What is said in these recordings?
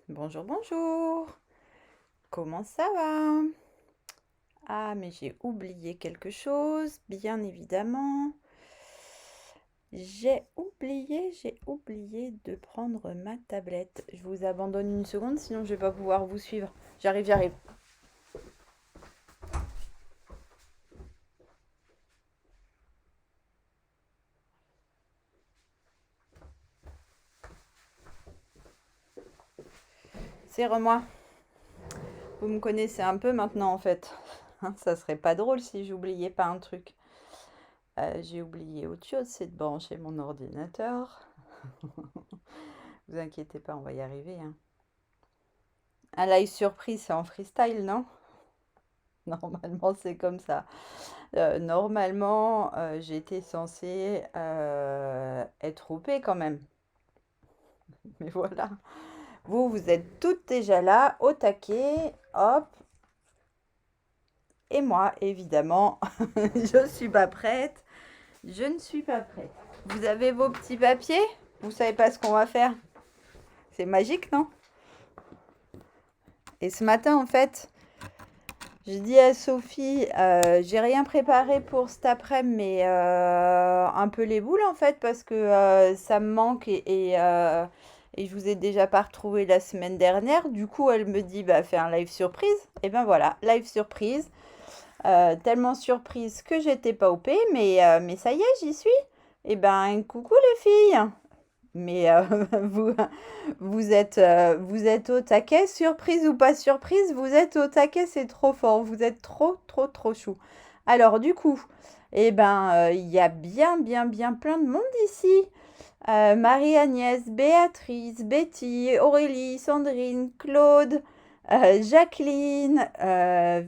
Bonjour, bonjour. Comment ça va? Ah, mais j'ai oublié quelque chose, bien évidemment. J'ai oublié de prendre ma tablette. Je vous abandonne une seconde, sinon je vais pas pouvoir vous suivre. J'arrive, j'arrive. C'est moi. Vous me connaissez un peu maintenant en fait. Ça serait pas drôle si j'oubliais pas un truc. J'ai oublié autre chose, c'est de brancher mon ordinateur. Vous inquiétez pas, on va y arriver, hein. Un live surprise, c'est en freestyle, non? Normalement, c'est comme ça. Normalement, j'étais censée être OP quand même. Mais voilà. Vous êtes toutes déjà là, au taquet. Hop. Et moi, évidemment, je suis pas prête. Je ne suis pas prête. Vous avez vos petits papiers? Vous savez pas ce qu'on va faire? C'est magique, non? Et ce matin, en fait, je dis à Sophie, j'ai rien préparé pour cet après-midi, mais un peu les boules en fait, parce que ça me manque et je vous ai déjà pas retrouvé la semaine dernière. Du coup, elle me dit, bah, fais un live surprise. Et ben voilà, live surprise. Tellement surprise que j'étais pas OP, mais ça y est, j'y suis. Et ben, coucou les filles. Mais vous, vous êtes au taquet, surprise ou pas surprise, vous êtes au taquet, c'est trop fort, vous êtes trop, trop, trop chou. Alors du coup, eh ben, il y a bien plein de monde ici. Marie-Agnès, Béatrice, Betty, Aurélie, Sandrine, Claude, Jacqueline,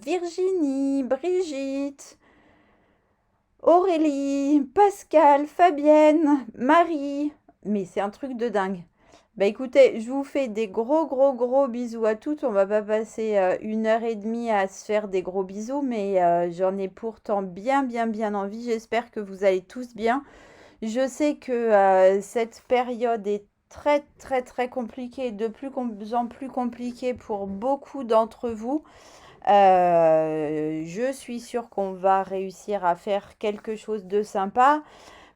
Virginie, Brigitte, Aurélie, Pascal, Fabienne, Marie. Mais c'est un truc de dingue. Bah écoutez, je vous fais des gros bisous à toutes. On va pas passer 1 heure et demie à se faire des gros bisous, mais j'en ai pourtant bien envie. J'espère que vous allez tous bien. Je sais que cette période est très compliquée, de plus en plus compliquée pour beaucoup d'entre vous. Je suis sûre qu'on va réussir à faire quelque chose de sympa.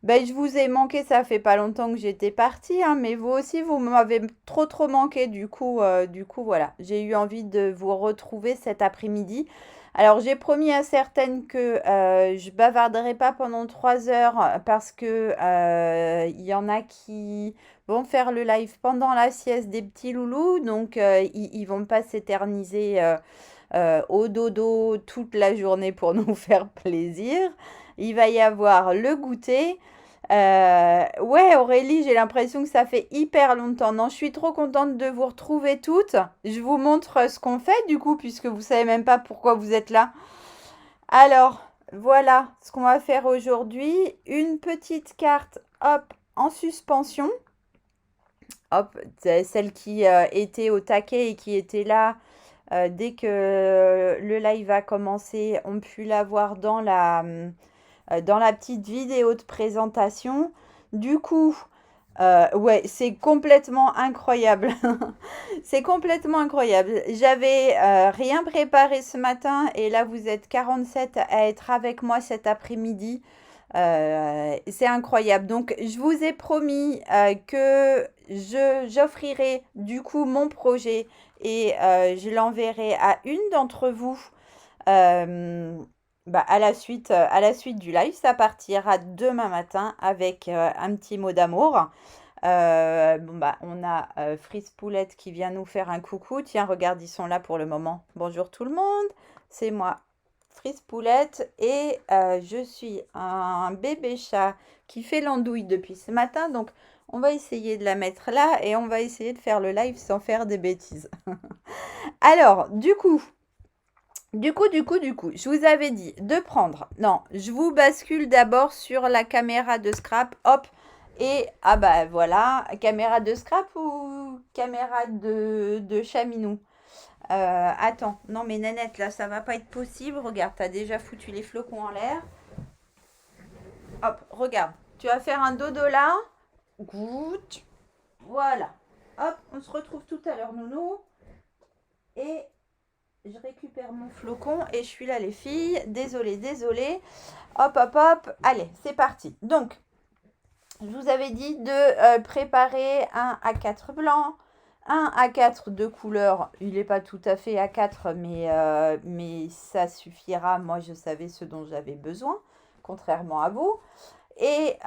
Ben, je vous ai manqué, ça fait pas longtemps que j'étais partie, hein, mais vous aussi, vous m'avez trop manqué. Du coup, voilà, j'ai eu envie de vous retrouver cet après-midi. Alors, j'ai promis à certaines que je bavarderai pas pendant 3 heures parce que il y en a qui vont faire le live pendant la sieste des petits loulous, donc ils vont pas s'éterniser au dodo toute la journée pour nous faire plaisir. Il va y avoir le goûter. Ouais, Aurélie, j'ai l'impression que ça fait hyper longtemps. Non, je suis trop contente de vous retrouver toutes. Je vous montre ce qu'on fait du coup, puisque vous savez même pas pourquoi vous êtes là. Alors, voilà ce qu'on va faire aujourd'hui. Une petite carte, hop, en suspension. Hop, c'est celle qui était au taquet et qui était là dès que le live a commencé, on pu la voir dans la petite vidéo de présentation. Du coup, ouais, c'est complètement incroyable. C'est complètement incroyable. J'avais rien préparé ce matin et là, vous êtes 47 à être avec moi cet après-midi. C'est incroyable. Donc, je vous ai promis que j'offrirai du coup mon projet et je l'enverrai à une d'entre vous euh, bah, à la suite du live. Ça partira demain matin avec un petit mot d'amour. Bon, bah, on a Frise Poulette qui vient nous faire un coucou. Tiens, regarde, ils sont là pour le moment. Bonjour tout le monde, c'est moi, Frise Poulette, et je suis un bébé chat qui fait l'andouille depuis ce matin. Donc, on va essayer de la mettre là et on va essayer de faire le live sans faire des bêtises. Alors, du coup, je vous avais dit de prendre. Non, je vous bascule d'abord sur la caméra de scrap. Hop. Et, ah bah voilà, caméra de scrap ou caméra de chaminou? Attends, non mais Nanette, là, ça va pas être possible. Regarde, t'as déjà foutu les flocons en l'air. Hop, regarde. Tu vas faire un dodo là. Goutte. Voilà. Hop, on se retrouve tout à l'heure, nounou. Et je récupère mon flocon et je suis là, les filles. Désolée, désolée. Hop, hop, hop. Allez, c'est parti. Donc, je vous avais dit de préparer un A4 blanc, un A4 de couleur. Il n'est pas tout à fait A4, mais ça suffira. Moi, je savais ce dont j'avais besoin, contrairement à vous. Et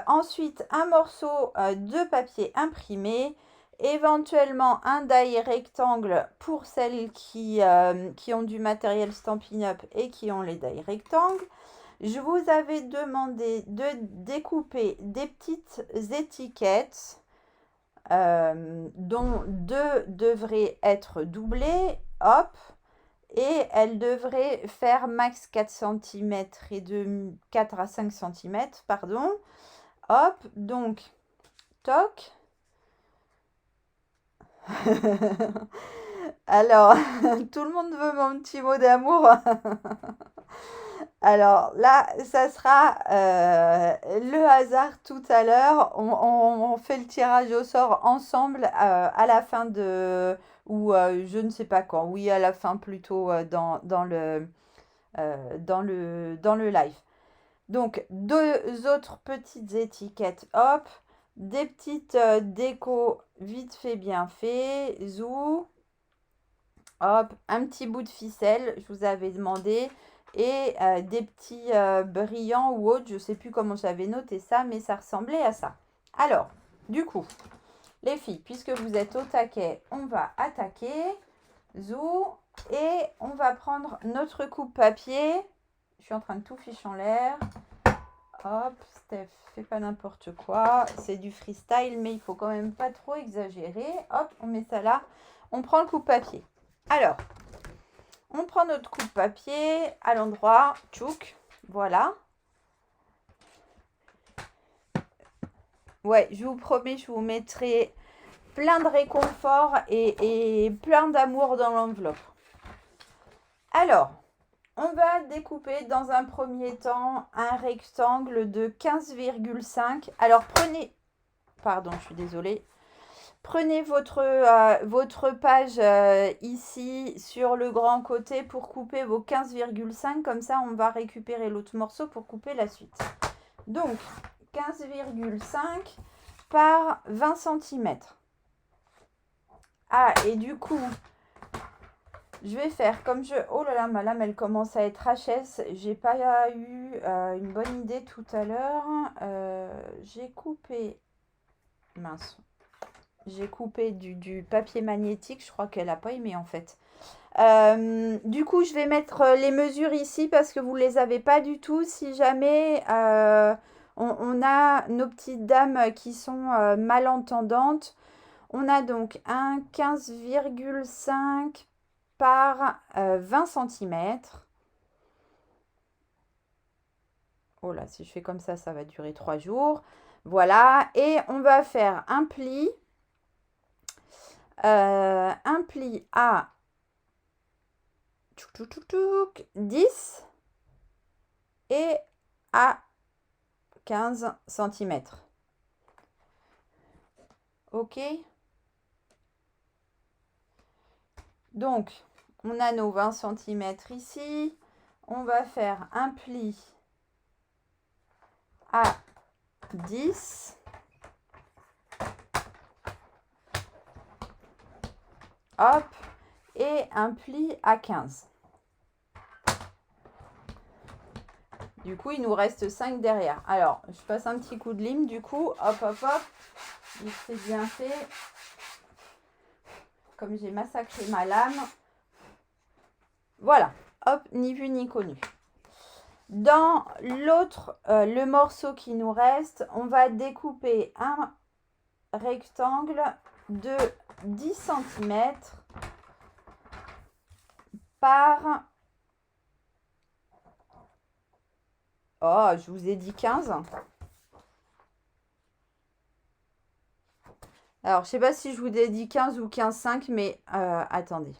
ensuite, un morceau de papier imprimé, éventuellement un die rectangle pour celles qui ont du matériel Stampin' Up et qui ont les die rectangles. Je vous avais demandé de découper des petites étiquettes dont 2 devraient être doublées. Hop, et elle devrait faire max 4 cm et de 4 à 5 cm, pardon. Hop, donc, toc. Alors, tout le monde veut mon petit mot d'amour. Alors là, ça sera le hasard tout à l'heure. On fait le tirage au sort ensemble à la fin de... ou je ne sais pas quand. Oui, à la fin plutôt dans le live. Donc, 2 autres petites étiquettes, hop. Des petites décos vite fait, bien fait. Zou. Hop, un petit bout de ficelle, je vous avais demandé. Et des petits brillants ou autres, je ne sais plus comment j'avais noté ça, mais ça ressemblait à ça. Alors, du coup, les filles, puisque vous êtes au taquet, on va attaquer. Zou. Et on va prendre notre coupe papier. Je suis en train de tout ficher en l'air. Hop, Steph, fais pas n'importe quoi. C'est du freestyle, mais il faut quand même pas trop exagérer. Hop, on met ça là. On prend le coupe papier. Alors, on prend notre coupe papier à l'endroit. Tchouk, voilà. Ouais, je vous promets, je vous mettrai plein de réconfort et plein d'amour dans l'enveloppe. Alors, on va découper dans un premier temps un rectangle de 15,5. Alors, prenez... Pardon, je suis désolée. Prenez votre page ici sur le grand côté pour couper vos 15,5. Comme ça, on va récupérer l'autre morceau pour couper la suite. Donc, 15,5 par 20 cm. Ah, et du coup, je vais faire comme je... Oh là là, ma lame, elle commence à être HS. J'ai pas eu une bonne idée tout à l'heure. J'ai coupé... Mince. J'ai coupé du papier magnétique. Je crois qu'elle n'a pas aimé en fait. Du coup, je vais mettre les mesures ici parce que vous ne les avez pas du tout. Si jamais on a nos petites dames qui sont malentendantes. On a donc un 15,5 par 20 cm. Oh là, si je fais comme ça va durer 3 jours. Voilà, et on va faire un pli à 10 et à 15 cm. Ok. Donc, on a nos 20 cm ici. On va faire un pli à 10. Hop. Et un pli à 15. Du coup, il nous reste 5 derrière. Alors, je passe un petit coup de lime. Du coup, hop, hop, hop. C'est bien fait. Comme j'ai massacré ma lame. Voilà. Hop, ni vu ni connu. Dans l'autre, le morceau qui nous reste, on va découper un rectangle de 10 cm par... Oh, je vous ai dit 15. Alors, je sais pas si je vous ai dit 15 ou 15,5, mais attendez.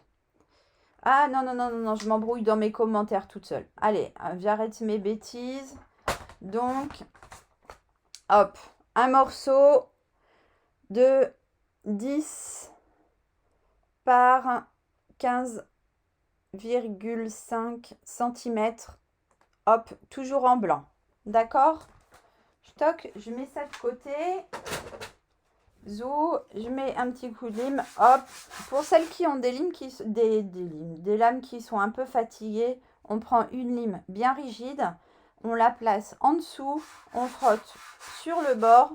Ah non, non, non, non, non, je m'embrouille dans mes commentaires toute seule. Allez, j'arrête mes bêtises. Donc, hop, un morceau de 10 par 15,5 cm. Hop, toujours en blanc. D'accord? Stock, je mets ça de côté. Zou, je mets un petit coup de lime. Hop. Pour celles qui ont des limes des lames qui sont un peu fatiguées, on prend une lime bien rigide, on la place en dessous, on frotte sur le bord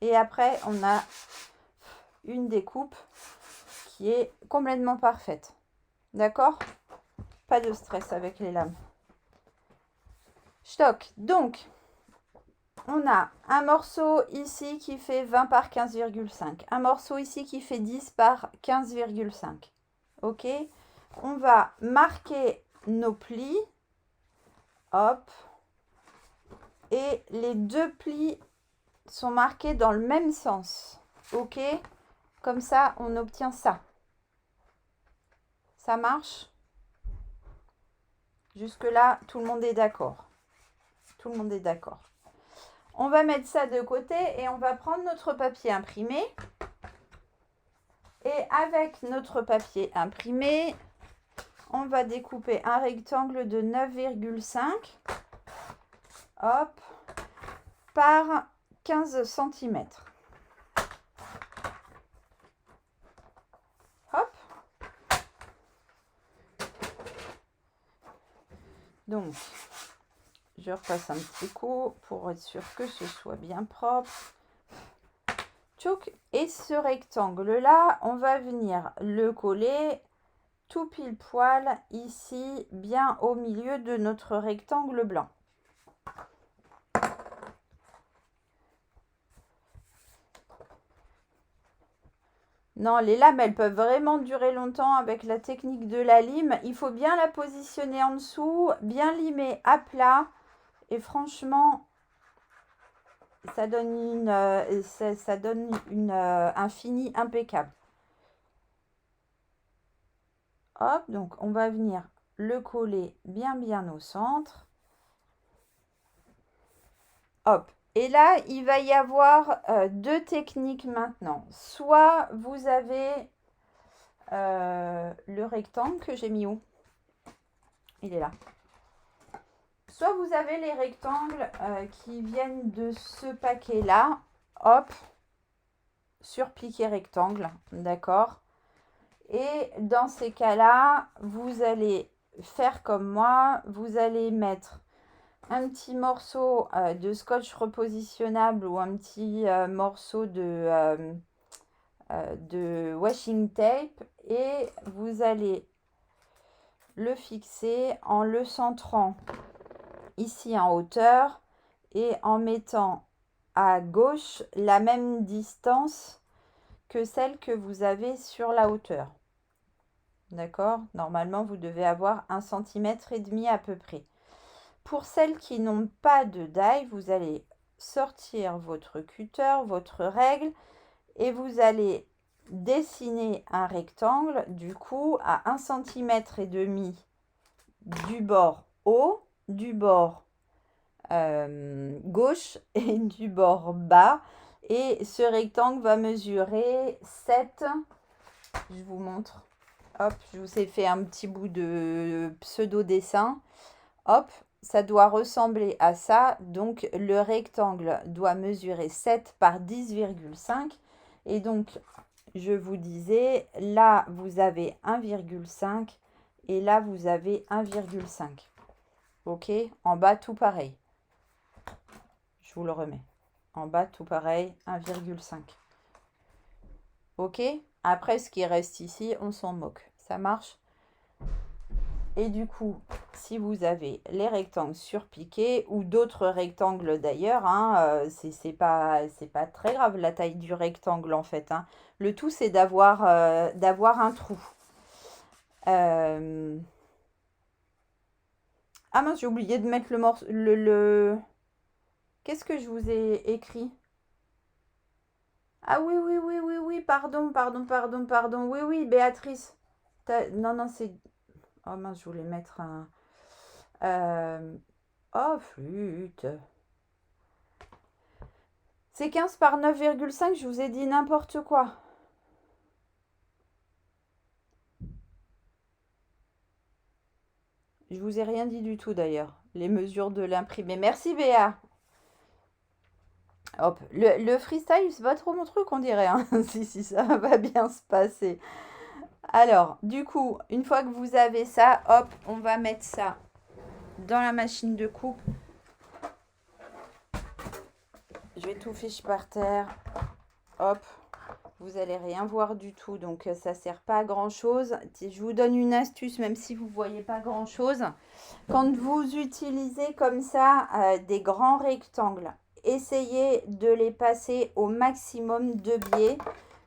et après on a une découpe qui est complètement parfaite. D'accord? Pas de stress avec les lames. Stock. Donc, on a un morceau ici qui fait 20 par 15,5. Un morceau ici qui fait 10 par 15,5. Ok. On va marquer nos plis. Hop. Et les deux plis sont marqués dans le même sens. Ok. Comme ça, on obtient ça. Ça marche? Jusque-là, tout le monde est d'accord. Tout le monde est d'accord. On va mettre ça de côté et on va prendre notre papier imprimé. Et avec notre papier imprimé, on va découper un rectangle de 9,5 hop, par 15 cm. Hop. Donc, je repasse un petit coup pour être sûr que ce soit bien propre. Tchouk. Et ce rectangle-là, on va venir le coller tout pile poil ici, bien au milieu de notre rectangle blanc. Non, les lames, elles peuvent vraiment durer longtemps avec la technique de la lime. Il faut bien la positionner en dessous, bien limer à plat. Et franchement, ça donne un fini impeccable. Hop, donc on va venir le coller bien au centre. Hop. Et là, il va y avoir deux techniques maintenant. Soit vous avez le rectangle que j'ai mis où? Il est là. Soit vous avez les rectangles qui viennent de ce paquet-là. Hop. Surpliqué rectangle. D'accord. Et dans ces cas-là, vous allez faire comme moi. Vous allez mettre un petit morceau de scotch repositionnable ou un petit morceau de washing tape et vous allez le fixer en le centrant ici en hauteur et en mettant à gauche la même distance que celle que vous avez sur la hauteur. D'accord? Normalement, vous devez avoir 1,5 cm à peu près. Pour celles qui n'ont pas de die, vous allez sortir votre cutter, votre règle, et vous allez dessiner un rectangle, du coup, à 1,5 cm du bord haut, du bord gauche et du bord bas. Et ce rectangle va mesurer 7, je vous montre, hop, je vous ai fait un petit bout de pseudo-dessin, hop, ça doit ressembler à ça. Donc, le rectangle doit mesurer 7 par 10,5. Et donc, je vous disais, là, vous avez 1,5 et là, vous avez 1,5. Ok? En bas, tout pareil. Je vous le remets. En bas, tout pareil, 1,5. Ok? Après, ce qui reste ici, on s'en moque. Ça marche? Et du coup, si vous avez les rectangles surpiqués ou d'autres rectangles d'ailleurs, hein, c'est pas très grave la taille du rectangle en fait. Hein. Le tout, c'est d'avoir un trou. Ah mince, j'ai oublié de mettre le morceau. Qu'est-ce que je vous ai écrit? Ah oui, pardon. Oui, Béatrice. Non, c'est... Oh mince, je voulais mettre un... Oh, flûte. C'est 15 par 9,5, je vous ai dit n'importe quoi. Je vous ai rien dit du tout d'ailleurs. Les mesures de l'imprimé. Merci Béa. Hop, le freestyle, c'est pas trop mon truc, on dirait, hein. Si, si, ça va bien se passer. Alors, du coup, une fois que vous avez ça, hop, on va mettre ça dans la machine de coupe. Je vais tout fiche par terre. Hop, vous allez rien voir du tout, donc ça sert pas à grand chose. Je vous donne une astuce, même si vous voyez pas grand chose. Quand vous utilisez comme ça des grands rectangles, essayez de les passer au maximum de biais.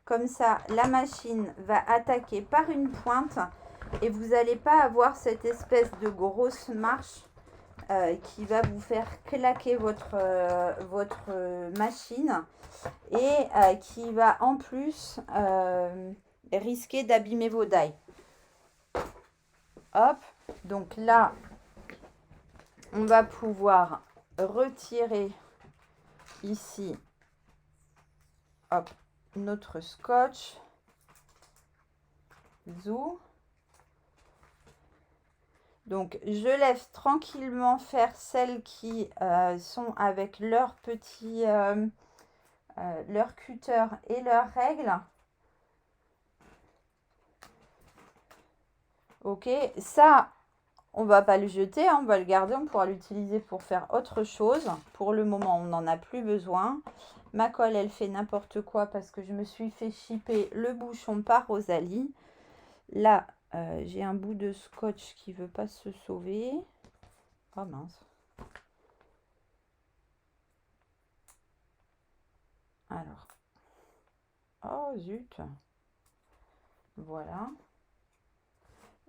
Comme ça, la machine va attaquer par une pointe et vous n'allez pas avoir cette espèce de grosse marche qui va vous faire claquer votre machine et qui va en plus risquer d'abîmer vos die. Hop, donc là, on va pouvoir retirer ici, hop, notre scotch. Zou. Donc, je laisse tranquillement faire celles qui sont avec leur petit, leur cutter et leurs règles. Ok, ça, on va pas le jeter, hein, on va le garder, on pourra l'utiliser pour faire autre chose. Pour le moment, on n'en a plus besoin. Ma colle, elle fait n'importe quoi parce que je me suis fait shipper le bouchon par Rosalie. Là, j'ai un bout de scotch qui veut pas se sauver. Oh mince. Alors. Oh zut. Voilà.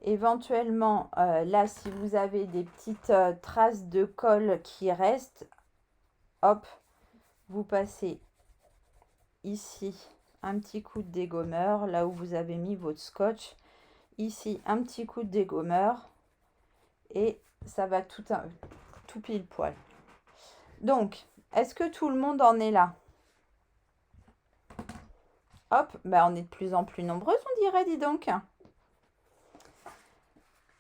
Éventuellement, là, si vous avez des petites traces de colle qui restent, hop, vous passez ici un petit coup de dégommeur, là où vous avez mis votre scotch. Ici, un petit coup de dégommeur. Et ça va tout pile poil. Donc, est-ce que tout le monde en est là? Hop, ben on est de plus en plus nombreuses, on dirait, dis donc.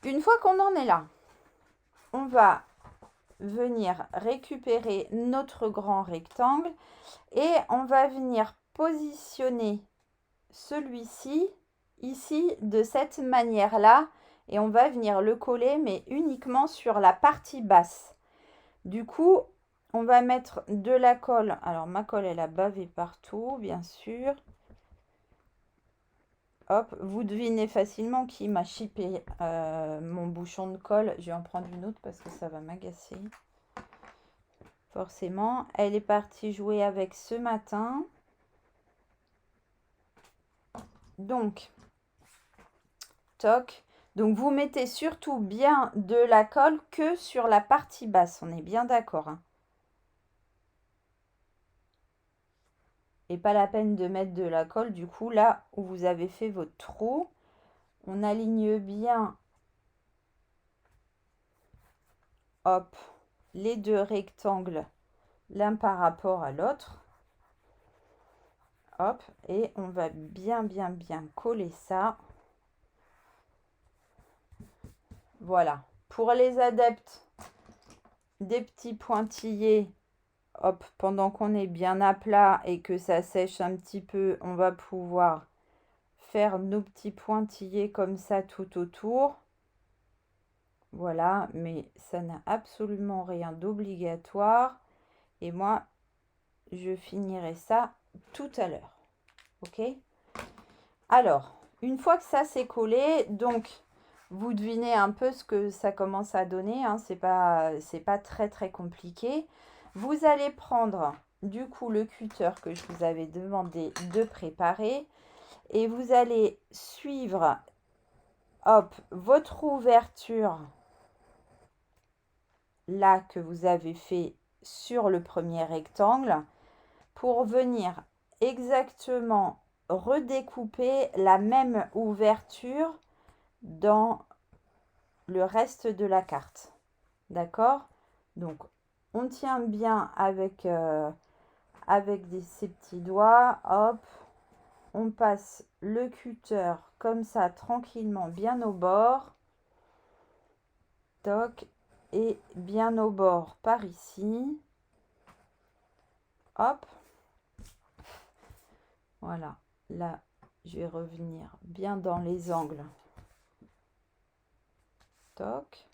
Une fois qu'on en est là, on va venir récupérer notre grand rectangle et on va venir positionner celui-ci ici de cette manière-là et on va venir le coller mais uniquement sur la partie basse. Du coup, on va mettre de la colle. Alors ma colle elle a bavé partout bien sûr. Hop, vous devinez facilement qui m'a chippé mon bouchon de colle. Je vais en prendre une autre parce que ça va m'agacer. Forcément, elle est partie jouer avec ce matin. Donc, toc. Donc, vous mettez surtout bien de la colle que sur la partie basse. On est bien d'accord, hein. Et pas la peine de mettre de la colle. Du coup, là où vous avez fait votre trou, on aligne bien, hop, les deux rectangles l'un par rapport à l'autre. Hop, et on va bien coller ça. Voilà. Pour les adeptes des petits pointillés, hop, pendant qu'on est bien à plat et que ça sèche un petit peu, on va pouvoir faire nos petits pointillés comme ça tout autour. Voilà, mais ça n'a absolument rien d'obligatoire. Et moi, je finirai ça tout à l'heure. Ok? Alors, une fois que ça c'est collé, donc vous devinez un peu ce que ça commence à donner, hein, c'est pas très compliqué. Vous allez prendre du coup le cutter que je vous avais demandé de préparer et vous allez suivre, hop, votre ouverture là que vous avez fait sur le premier rectangle pour venir exactement redécouper la même ouverture dans le reste de la carte. D'accord? Donc, on tient bien avec, ces petits doigts. Hop, on passe le cutter comme ça, tranquillement, bien au bord. toc, et bien au bord par ici. Hop. Voilà. Là, je vais revenir bien dans les angles. Toc.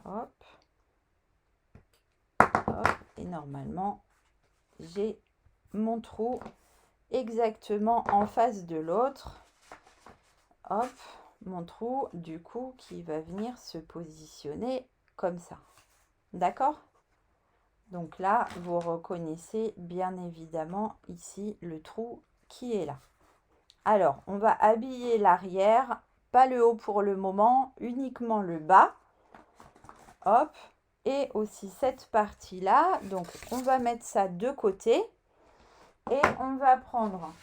Hop. Hop. Et normalement, j'ai mon trou exactement en face de l'autre. Hop. Mon trou, du coup, qui va venir se positionner comme ça. D'accord ? Donc là, vous reconnaissez bien évidemment ici le trou qui est là. Alors, on va habiller l'arrière, pas le haut pour le moment, uniquement le bas. Hop. Et aussi cette partie-là. Donc, on va mettre ça de côté. Et on va prendre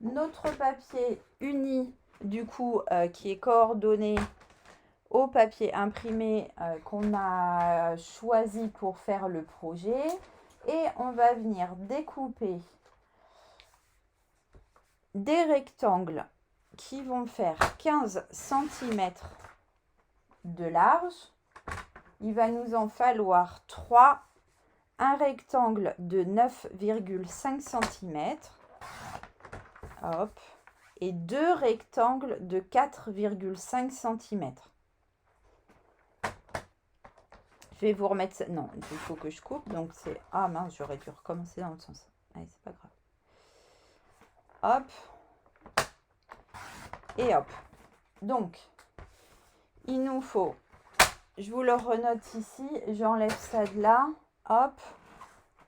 notre papier uni, du coup, qui est coordonné au papier imprimé qu'on a choisi pour faire le projet. Et on va venir découper des rectangles qui vont faire 15 cm de large. Il va nous en falloir 3. Un rectangle de 9,5 cm. Hop. Et 2 rectangles de 4,5 cm. Je vais vous remettre ça. Non, il faut que je coupe. Donc c'est... Ah mince, j'aurais dû recommencer dans le sens. Allez, c'est pas grave. Hop. Et hop. Donc, il nous faut... Je vous le renote ici. J'enlève ça de là. Hop.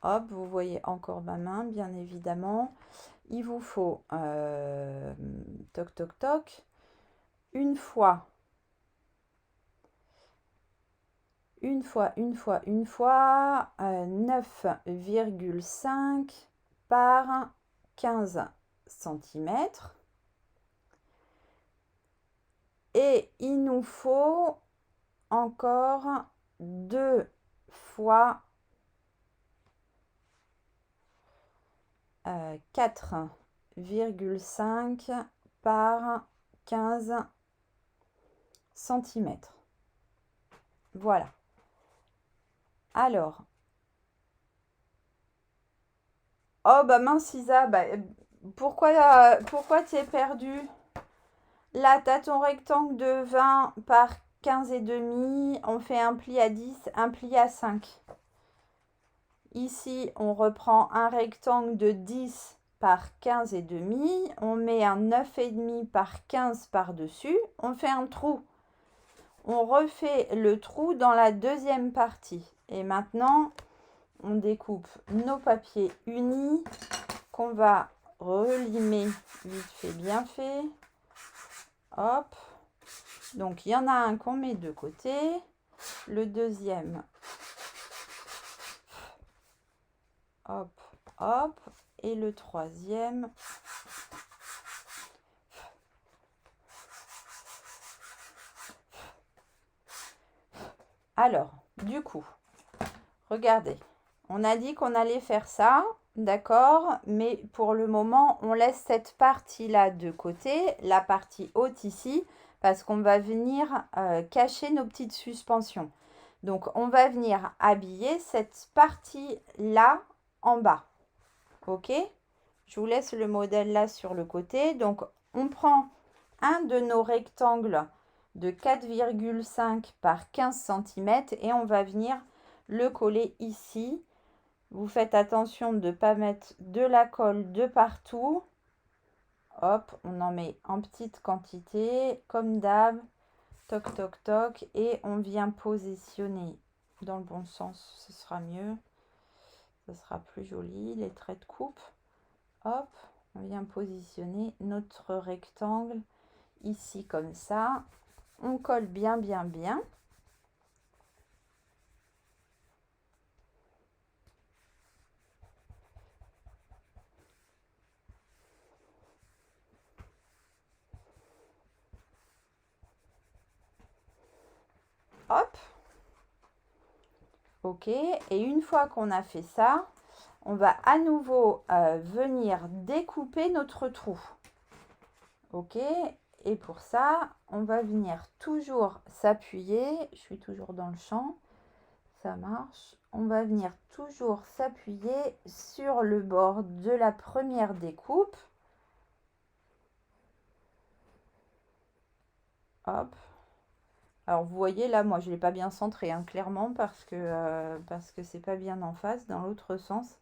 Hop, vous voyez encore ma main, bien évidemment. Il vous faut... toc, toc, toc. Une fois, 9,5 par 15 cm. Et il nous faut encore 2 fois 4,5 par 15 cm. Voilà. Alors. Oh bah mince Isa, bah, pourquoi tu es perdu? Là, tu as ton rectangle de 20 par 15 et demi. On fait un pli à 10, un pli à 5. Ici, on reprend un rectangle de 10 par 15 et demi. On met un 9,5 par 15 par-dessus. On fait un trou. On refait le trou dans la deuxième partie. Et maintenant, on découpe nos papiers unis qu'on va relimer vite fait, bien fait. Hop. Donc, il y en a un qu'on met de côté. Le deuxième. Hop, hop. Et le troisième. Alors, du coup, regardez. On a dit qu'on allait faire ça, d'accord? Mais pour le moment, on laisse cette partie-là de côté, la partie haute ici, parce qu'on va venir cacher nos petites suspensions. Donc, on va venir habiller cette partie-là en bas. Ok? Je vous laisse le modèle là sur le côté. Donc, on prend un de nos rectangles de 4,5 par 15 cm et on va venir le coller ici. Vous faites attention de ne pas mettre de la colle de partout. Hop, on en met en petite quantité, comme d'hab. Toc, toc, toc. Et on vient positionner dans le bon sens, ce sera mieux. Ce sera plus joli, les traits de coupe. Hop, on vient positionner notre rectangle ici comme ça. On colle bien, bien, bien. Hop. Ok, et une fois qu'on a fait ça, on va à nouveau venir découper notre trou. Ok, et pour ça, on va venir toujours s'appuyer. Je suis toujours dans le champ, ça marche. On va venir toujours s'appuyer sur le bord de la première découpe. Hop. Alors vous voyez là, moi je ne l'ai pas bien centré, hein, clairement, parce que c'est pas bien en face, dans l'autre sens.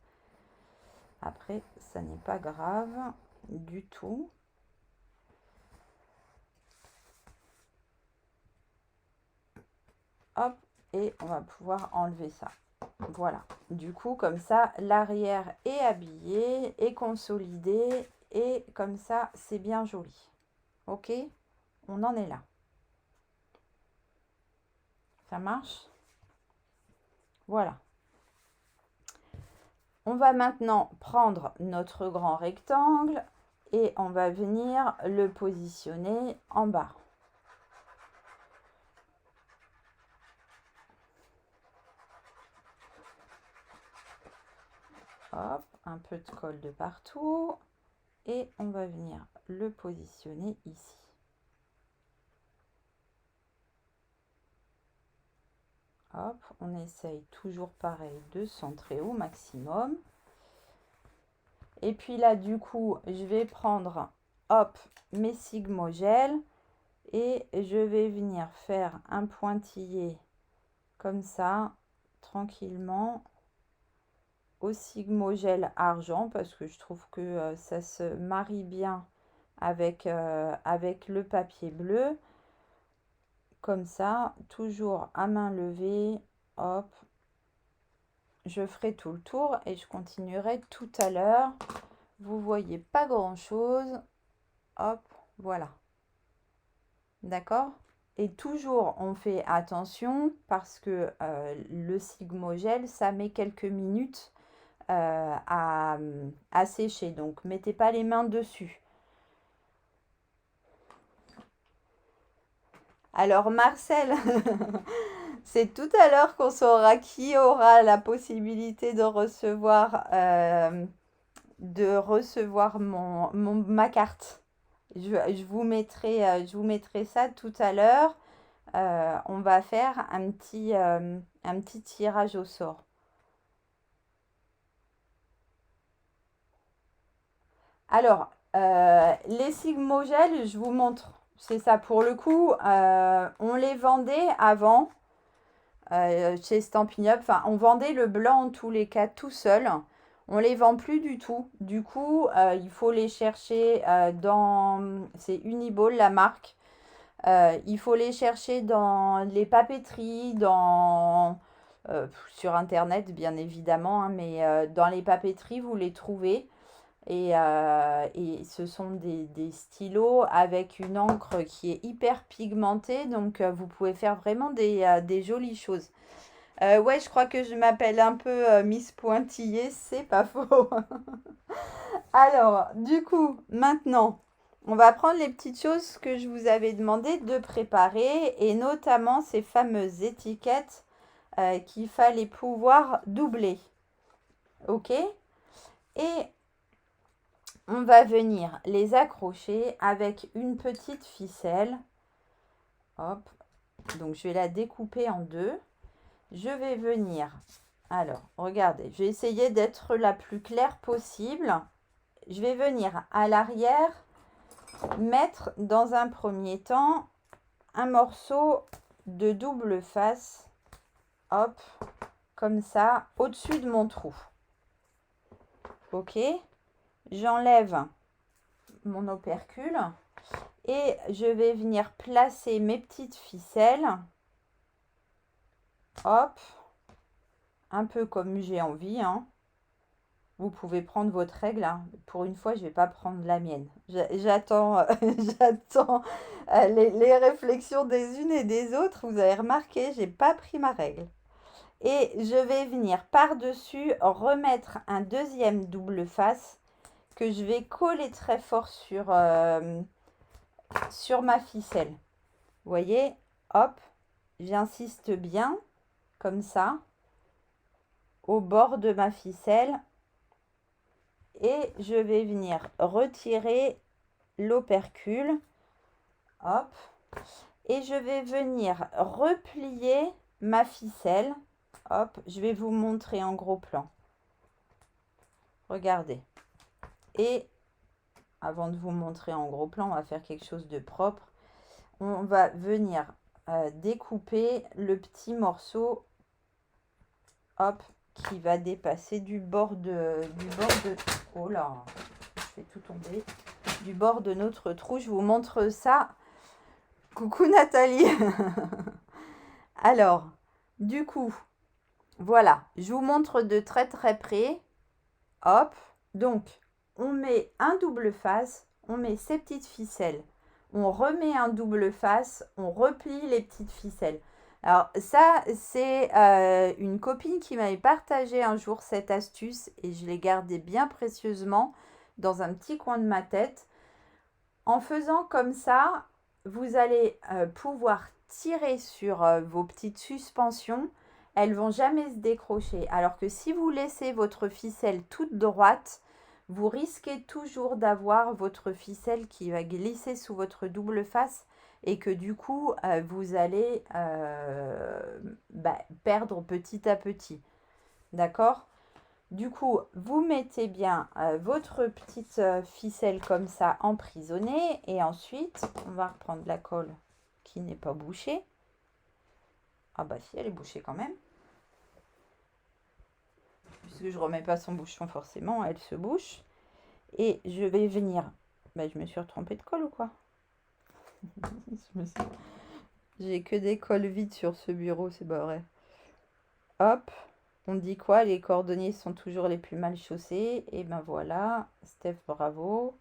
Après, ça n'est pas grave du tout. Hop, et on va pouvoir enlever ça. Voilà. Du coup, comme ça, l'arrière est habillé, est consolidé, et comme ça, c'est bien joli. Ok? On en est là. Ça marche? Voilà. On va maintenant prendre notre grand rectangle et on va venir le positionner en bas. Hop, un peu de colle de partout et on va venir le positionner ici. Hop, on essaye toujours pareil de centrer au maximum. Et puis là, du coup, je vais prendre, hop, mes sigmogèles et je vais venir faire un pointillé comme ça, tranquillement, au sigmogèle argent parce que je trouve que ça se marie bien avec, avec le papier bleu. Comme ça, toujours à main levée, hop, je ferai tout le tour et je continuerai tout à l'heure. Vous voyez pas grand chose, hop, voilà, d'accord. Et toujours on fait attention parce que le sigmogèle ça met quelques minutes à sécher, donc mettez pas les mains dessus. Alors Marcel, c'est tout à l'heure qu'on saura qui aura la possibilité de recevoir ma carte. Je vous mettrai ça tout à l'heure. On va faire un petit tirage au sort. Alors, les sigmogèles, je vous montre. C'est ça pour le coup. On les vendait avant chez Stampin' Up. Enfin, on vendait le blanc en tous les cas tout seul. On les vend plus du tout. Du coup, il faut les chercher dans... C'est Uniball, la marque. Il faut les chercher dans les papeteries, sur Internet, bien évidemment, hein, mais dans les papeteries, vous les trouvez. Et ce sont des stylos avec une encre qui est hyper pigmentée. Donc, vous pouvez faire vraiment des jolies choses. Ouais, je crois que je m'appelle un peu Miss Pointillée, c'est pas faux. Alors, du coup, maintenant, on va prendre les petites choses que je vous avais demandé de préparer et notamment ces fameuses étiquettes qu'il fallait pouvoir doubler. Ok? Et on va venir les accrocher avec une petite ficelle. Hop. Donc, je vais la découper en deux. Je vais venir... Alors, regardez, je vais essayer d'être la plus claire possible. Je vais venir à l'arrière mettre dans un premier temps un morceau de double face, hop, comme ça, au-dessus de mon trou. Ok, j'enlève mon opercule et je vais venir placer mes petites ficelles, hop, un peu comme j'ai envie, hein. Vous pouvez prendre votre règle, hein. Pour une fois, je ne vais pas prendre la mienne. J'attends j'attends les réflexions des unes et des autres. Vous avez remarqué, je n'ai pas pris ma règle. Et je vais venir par-dessus remettre un deuxième double face que je vais coller très fort sur ma ficelle. Vous voyez, hop, j'insiste bien, comme ça, au bord de ma ficelle. Et je vais venir retirer l'opercule. Hop. Et je vais venir replier ma ficelle. Hop, je vais vous montrer en gros plan. Regardez. Et avant de vous montrer en gros plan, on va faire quelque chose de propre. On va venir découper le petit morceau, hop, qui va dépasser du bord de, oh là, je fais tout tomber, du bord de notre trou. Je vous montre ça. Coucou Nathalie. Alors, du coup, voilà, je vous montre de très très près. Hop, donc on met un double face, on met ces petites ficelles, on remet un double face, on replie les petites ficelles. Alors ça, c'est une copine qui m'avait partagé un jour cette astuce et je l'ai gardée bien précieusement dans un petit coin de ma tête. En faisant comme ça, vous allez pouvoir tirer sur vos petites suspensions. Elles vont jamais se décrocher. Alors que si vous laissez votre ficelle toute droite, vous risquez toujours d'avoir votre ficelle qui va glisser sous votre double face et que du coup, vous allez perdre petit à petit. D'accord ? Du coup, vous mettez bien votre petite ficelle comme ça emprisonnée et ensuite, on va reprendre la colle qui n'est pas bouchée. Ah bah si, elle est bouchée quand même. Puisque je ne remets pas son bouchon forcément, elle se bouche. Et je vais venir... je me suis retrompée de colle ou quoi? J'ai que des colles vides sur ce bureau, c'est pas vrai. Hop, on dit quoi? Les cordonniers sont toujours les plus mal chaussés. Et ben voilà, Steph, bravo.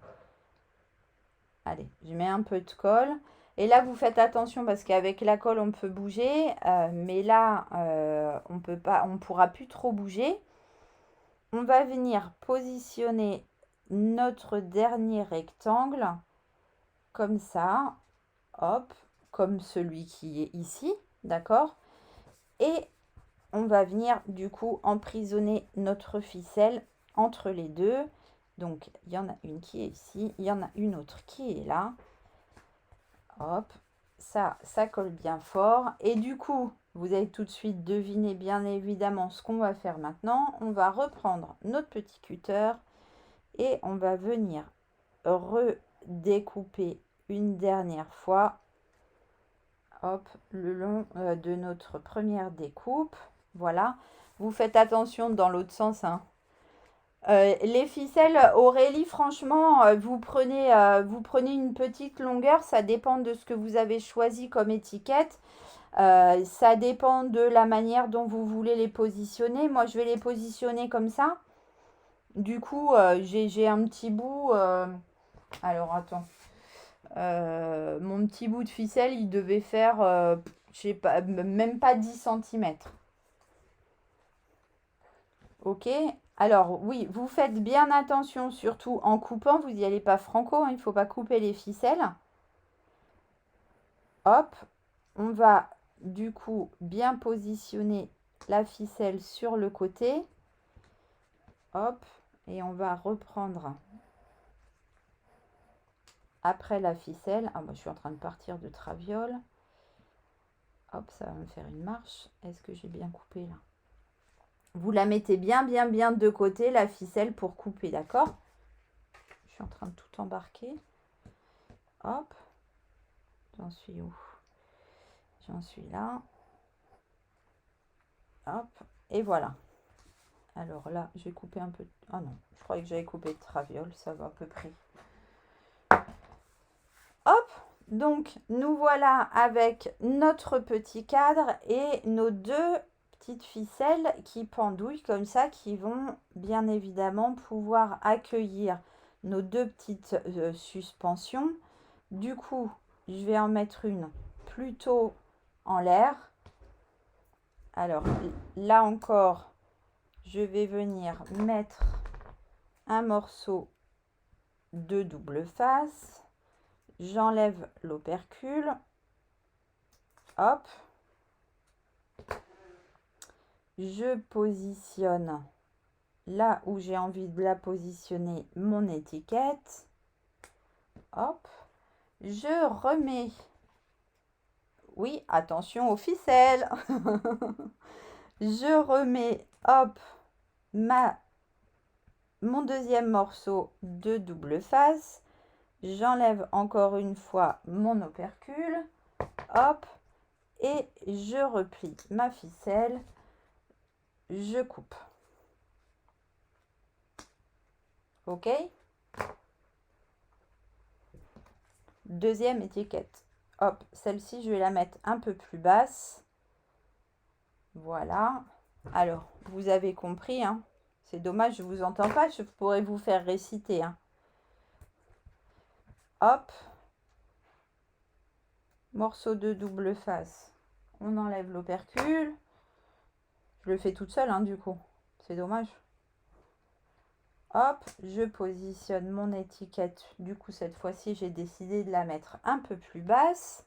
Allez, je mets un peu de colle. Et là, vous faites attention parce qu'avec la colle, on peut bouger. Mais là, on peut pas, on ne pourra plus trop bouger. On va venir positionner notre dernier rectangle comme ça. Hop, comme celui qui est ici. D'accord? Et on va venir du coup emprisonner notre ficelle entre les deux. Donc, il y en a une qui est ici, il y en a une autre qui est là. Hop, ça colle bien fort. Et du coup, vous allez tout de suite deviner bien évidemment ce qu'on va faire maintenant. On va reprendre notre petit cutter et on va venir redécouper une dernière fois. Hop, le long de notre première découpe. Voilà. Vous faites attention dans l'autre sens, hein. Les ficelles, Aurélie, franchement, vous prenez une petite longueur, ça dépend de ce que vous avez choisi comme étiquette. Ça dépend de la manière dont vous voulez les positionner. Moi, je vais les positionner comme ça. Du coup, j'ai un petit bout. Alors, attends. Mon petit bout de ficelle, il devait faire, je sais pas, même pas 10 cm. Ok, alors oui, vous faites bien attention, surtout en coupant, vous n'y allez pas franco, hein, il ne faut pas couper les ficelles. Hop, on va du coup bien positionner la ficelle sur le côté. Hop, et on va reprendre après la ficelle. Ah, moi je suis en train de partir de traviole. Hop, ça va me faire une marche. Est-ce que j'ai bien coupé là? Vous la mettez bien de côté, la ficelle, pour couper, d'accord? Je suis en train de tout embarquer. Hop. J'en suis où? J'en suis là. Hop. Et voilà. Alors là, je vais couper un peu... Ah non, je croyais que j'avais coupé de traviole, ça va à peu près. Hop. Donc, nous voilà avec notre petit cadre et nos deux petites ficelles qui pendouillent comme ça, qui vont bien évidemment pouvoir accueillir nos deux petites suspensions. Du coup, je vais en mettre une plutôt en l'air. Alors là encore, je vais venir mettre un morceau de double face. J'enlève l'opercule. Hop. Je positionne là où j'ai envie de la positionner mon étiquette. hop, je remets, oui, attention aux ficelles, je remets, hop, mon deuxième morceau de double face, j'enlève encore une fois mon opercule, hop, et je replie ma ficelle, je coupe. Ok? Deuxième étiquette. Hop, celle-ci, je vais la mettre un peu plus basse. Voilà. Alors, vous avez compris, hein? C'est dommage, je ne vous entends pas, je pourrais vous faire réciter, hein. Hop. Morceau de double face. On enlève l'opercule. Je le fais toute seule, hein, du coup. C'est dommage. Hop, je positionne mon étiquette. Du coup, cette fois-ci, j'ai décidé de la mettre un peu plus basse.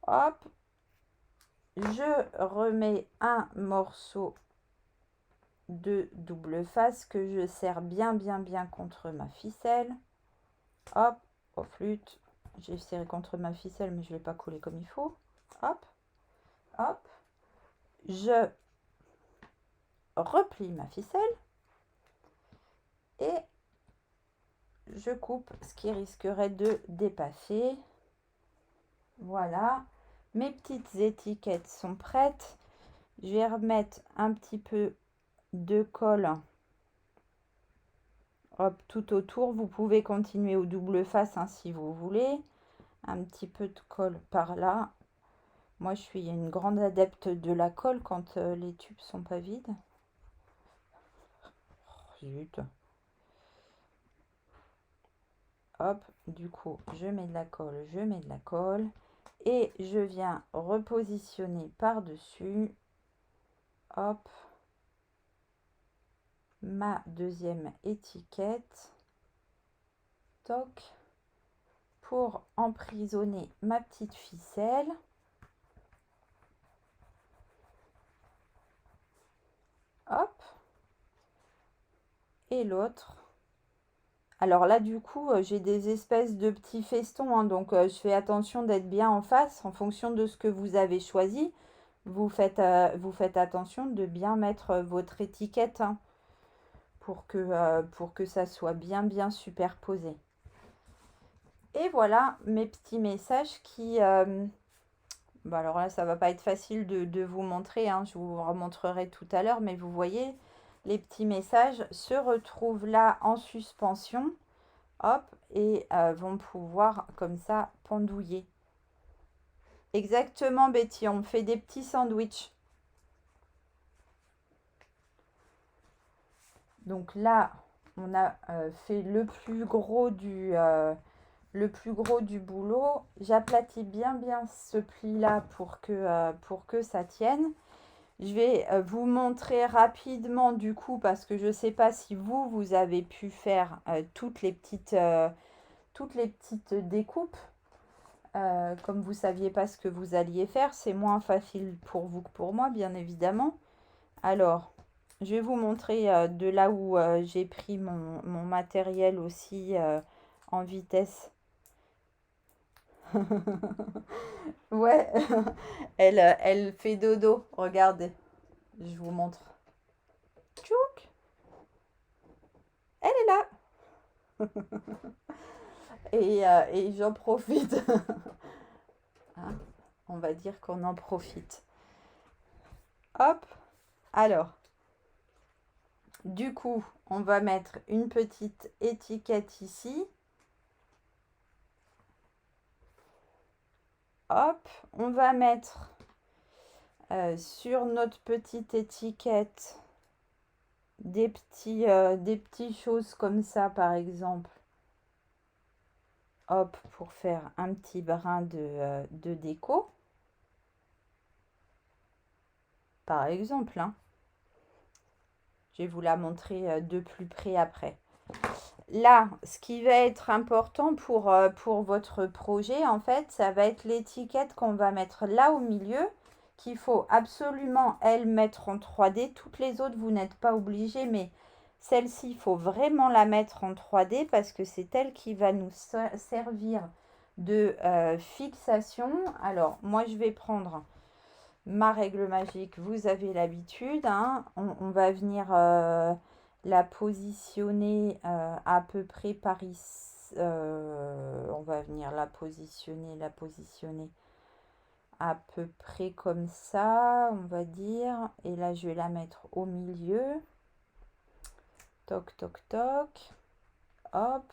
Hop, je remets un morceau de double face que je serre bien contre ma ficelle. Hop, au flûte. J'ai serré contre ma ficelle, mais je ne l'ai pas collé comme il faut. Hop, hop. Je replie ma ficelle et je coupe ce qui risquerait de dépasser. Voilà, mes petites étiquettes sont prêtes. Je vais remettre un petit peu de colle, hop, tout autour. Vous pouvez continuer au double face, hein, si vous voulez. Un petit peu de colle par là. Moi, je suis une grande adepte de la colle quand les tubes sont pas vides. Oh, zut. Hop, du coup, je mets de la colle, je mets de la colle. Et je viens repositionner par-dessus. Hop. Ma deuxième étiquette. Toc. Pour emprisonner ma petite ficelle. Hop. Et l'autre. Alors là, du coup, j'ai des espèces de petits festons, hein, donc je fais attention d'être bien en face en fonction de ce que vous avez choisi. Vous faites attention de bien mettre votre étiquette, hein, pour que ça soit bien superposé. Et voilà mes petits messages qui... bah alors là, ça va pas être facile de vous montrer, hein, je vous remontrerai tout à l'heure, mais vous voyez, les petits messages se retrouvent là en suspension. Hop, et vont pouvoir comme ça pendouiller. Exactement, Betty, on fait des petits sandwichs. Donc là, on a fait le plus gros du boulot. J'aplatis bien ce pli là pour que ça tienne. Je vais vous montrer rapidement du coup, parce que je ne sais pas si vous avez pu faire toutes les petites découpes. Comme vous ne saviez pas ce que vous alliez faire, c'est moins facile pour vous que pour moi, bien évidemment. Alors, je vais vous montrer de là où j'ai pris mon matériel aussi en vitesse. Ouais, elle fait dodo, regardez. Je vous montre. Tchouk, elle est là. Et j'en profite. Hein, on va dire qu'on en profite. Hop. Alors, du coup, on va mettre une petite étiquette ici. Hop, on va mettre sur notre petite étiquette des petites choses comme ça, par exemple. Hop, pour faire un petit brin de déco. Par exemple, hein. Je vais vous la montrer de plus près après. Là, ce qui va être important pour votre projet, en fait, ça va être l'étiquette qu'on va mettre là au milieu, qu'il faut absolument, elle, mettre en 3D. Toutes les autres, vous n'êtes pas obligé, mais Celle-ci, il faut vraiment la mettre en 3D parce que c'est elle qui va nous servir de fixation. Alors, moi, je vais prendre ma règle magique. Vous avez l'habitude, hein. On va venir la positionner à peu près par ici. On va venir la positionner à peu près comme ça, on va dire. Et là, je vais la mettre au milieu. Toc, toc, toc. Hop.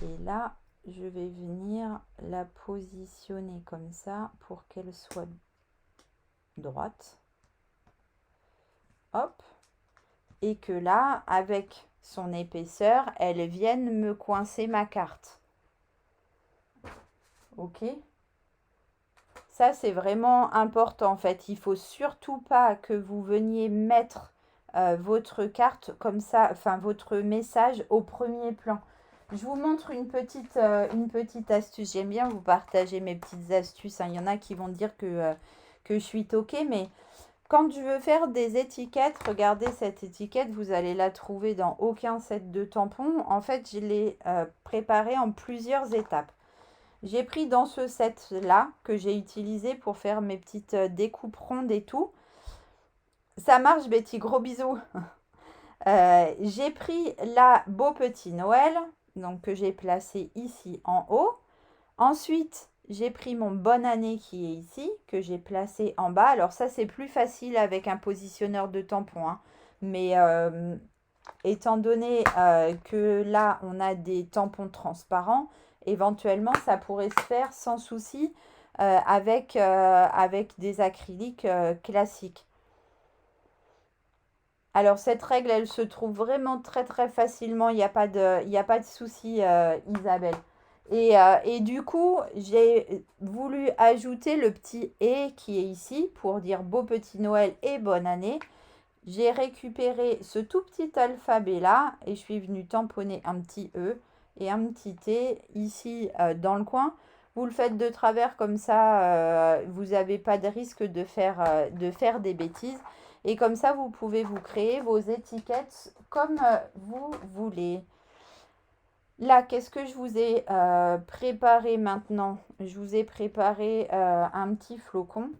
Et là, je vais venir la positionner comme ça pour qu'elle soit droite. Hop. Et que là, avec son épaisseur, elle vienne me coincer ma carte. Ok? Ça, c'est vraiment important en fait. Il faut surtout pas que vous veniez mettre votre carte comme ça, enfin votre message au premier plan. Je vous montre une petite astuce. J'aime bien vous partager mes petites astuces, hein. Il y en a qui vont dire que je suis toquée, mais quand je veux faire des étiquettes, regardez cette étiquette, vous allez la trouver dans aucun set de tampons. En fait, je l'ai préparée en plusieurs étapes. J'ai pris dans ce set-là que j'ai utilisé pour faire mes petites découpes rondes et tout. Ça marche, Betty, gros bisous. J'ai pris la Beau Petit Noël, donc que j'ai placé ici en haut. Ensuite, j'ai pris mon Bonne Année qui est ici, que j'ai placé en bas. Alors ça, c'est plus facile avec un positionneur de tampon, hein. Mais étant donné que là, on a des tampons transparents, éventuellement, ça pourrait se faire sans souci avec des acryliques classiques. Alors, cette règle, elle se trouve vraiment très, très facilement. Il n'y a pas de souci, Isabelle. Et du coup, j'ai voulu ajouter le petit « et » qui est ici pour dire Beau Petit Noël et Bonne Année. J'ai récupéré ce tout petit alphabet-là et je suis venue tamponner un petit E et un petit T ici dans le coin. Vous le faites de travers comme ça, vous n'avez pas de risque de faire des bêtises. Et comme ça, vous pouvez vous créer vos étiquettes comme vous voulez. Là, qu'est-ce que je vous ai préparé maintenant? Je vous ai préparé un petit flocon.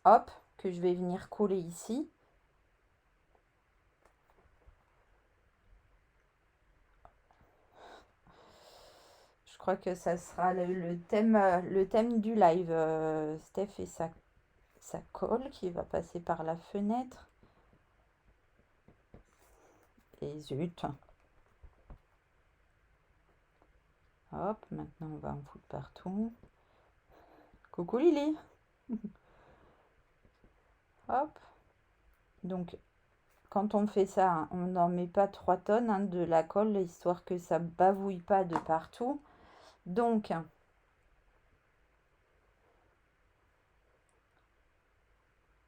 Hop, que je vais venir coller ici. Je crois que ça sera le thème du live. Steph et sa colle qui va passer par la fenêtre. Et zut. Hop, maintenant on va en foutre partout. Coucou Lily. Hop. Donc, quand on fait ça, hein, on n'en met pas 3 tonnes hein, de la colle, histoire que ça bavouille pas de partout. Donc,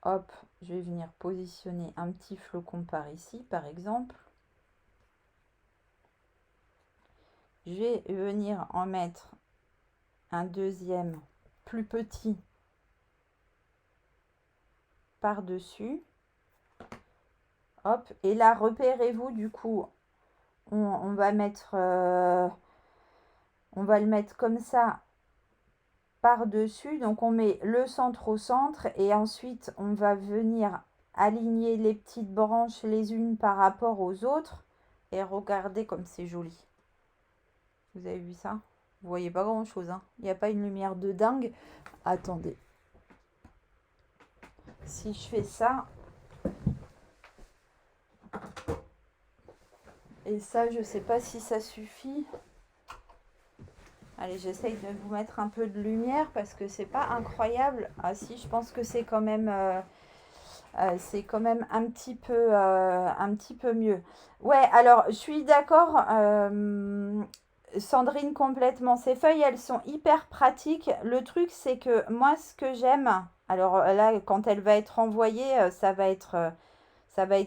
hop, je vais venir positionner un petit flocon par ici, par exemple. Je vais venir en mettre un deuxième plus petit par-dessus. Hop, et là, repérez-vous, du coup, on va mettre, on va le mettre comme ça par-dessus. Donc, on met le centre au centre et ensuite, on va venir aligner les petites branches les unes par rapport aux autres. Et regardez comme c'est joli. Vous avez vu ça? Vous voyez pas grand-chose, hein. Il n'y a pas une lumière de dingue. Attendez. Si je fais ça... Et ça, je sais pas si ça suffit. Allez, j'essaye de vous mettre un peu de lumière parce que c'est pas incroyable. Ah si, je pense que c'est quand même un petit peu mieux. Ouais, alors je suis d'accord, Sandrine, complètement. Ces feuilles, elles sont hyper pratiques. Le truc, c'est que moi, ce que j'aime, alors là, quand elle va être envoyée, ça va être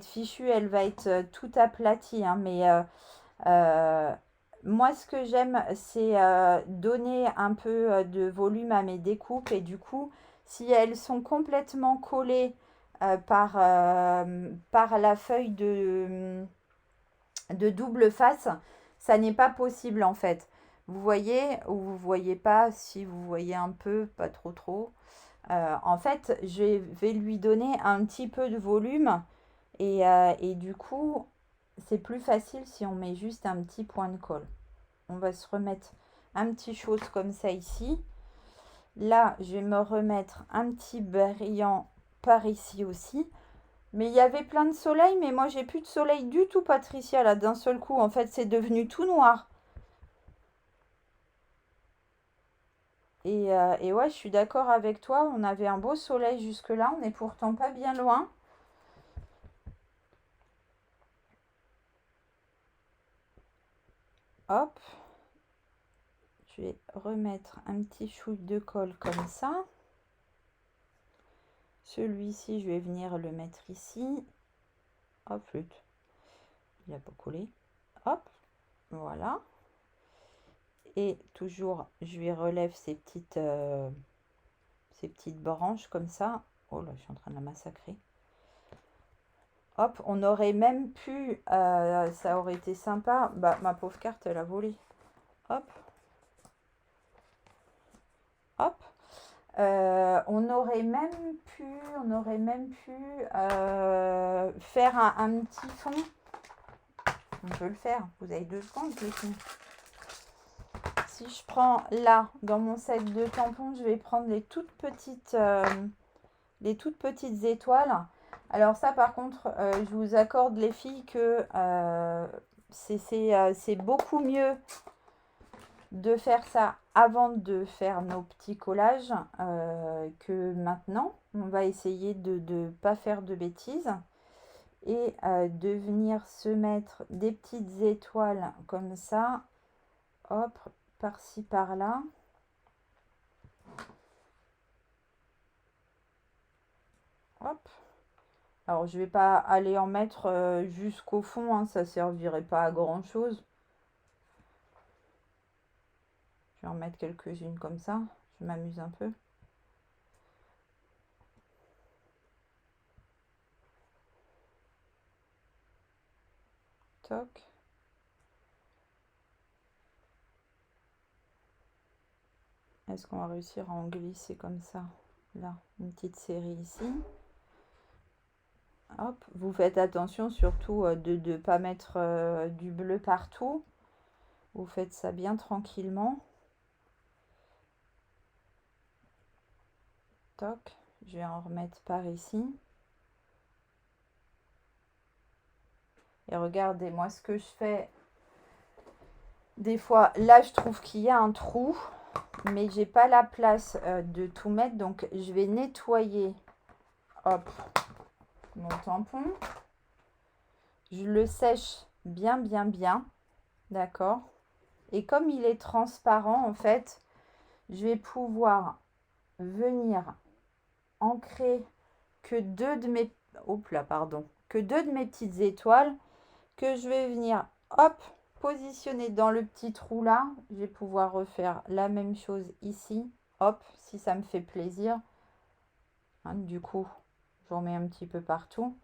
fichu, elle va être tout aplatie, hein, mais moi, ce que j'aime, c'est donner un peu de volume à mes découpes. Et du coup, si elles sont complètement collées par la feuille de double face, ça n'est pas possible en fait. Vous voyez ou vous voyez pas, si vous voyez un peu, pas trop trop. En fait, je vais lui donner un petit peu de volume et du coup, c'est plus facile si on met juste un petit point de colle. On va se remettre un petit chose comme ça ici. Là, je vais me remettre un petit brillant par ici aussi. Mais il y avait plein de soleil, mais moi j'ai plus de soleil du tout, Patricia, là, d'un seul coup. En fait, c'est devenu tout noir. Et ouais, je suis d'accord avec toi. On avait un beau soleil jusque-là. On n'est pourtant pas bien loin. Hop. Je vais remettre un petit chouille de colle comme ça. Celui-ci, je vais venir le mettre ici. Hop, flûte. Il n'a pas collé. Hop. Voilà. Et toujours, je lui relève ces petites branches comme ça. Oh là, je suis en train de la massacrer. Hop, on aurait même pu, ça aurait été sympa. Bah, ma pauvre carte, elle a volé. Hop. Hop. On aurait même pu faire un petit fond. On peut le faire. Vous avez 2 secondes, les filles. Si je prends là, dans mon set de tampons, je vais prendre les toutes petites étoiles. Alors ça, par contre, je vous accorde, les filles, que c'est beaucoup mieux de faire ça avant de faire nos petits collages que maintenant. On va essayer de ne pas faire de bêtises et de venir se mettre des petites étoiles comme ça. Hop, par-ci, par-là. Hop. Alors, je vais pas aller en mettre jusqu'au fond, hein, ça servirait pas à grand chose. Je vais en mettre quelques-unes comme ça. Je m'amuse un peu. Toc. Est-ce qu'on va réussir à en glisser comme ça? Là, une petite série ici. Hop, vous faites attention surtout de ne pas mettre du bleu partout. Vous faites ça bien tranquillement. Toc, je vais en remettre par ici. Et regardez, moi ce que je fais, des fois, là je trouve qu'il y a un trou, mais j'ai pas la place de tout mettre, donc je vais nettoyer, hop, mon tampon. Je le sèche bien, d'accord. Et comme il est transparent, en fait, je vais pouvoir venir ancrer que deux de mes petites étoiles que je vais venir, hop, positionner dans le petit trou là. Je vais pouvoir refaire la même chose ici, hop, si ça me fait plaisir. Hein, du coup, j'en mets un petit peu partout.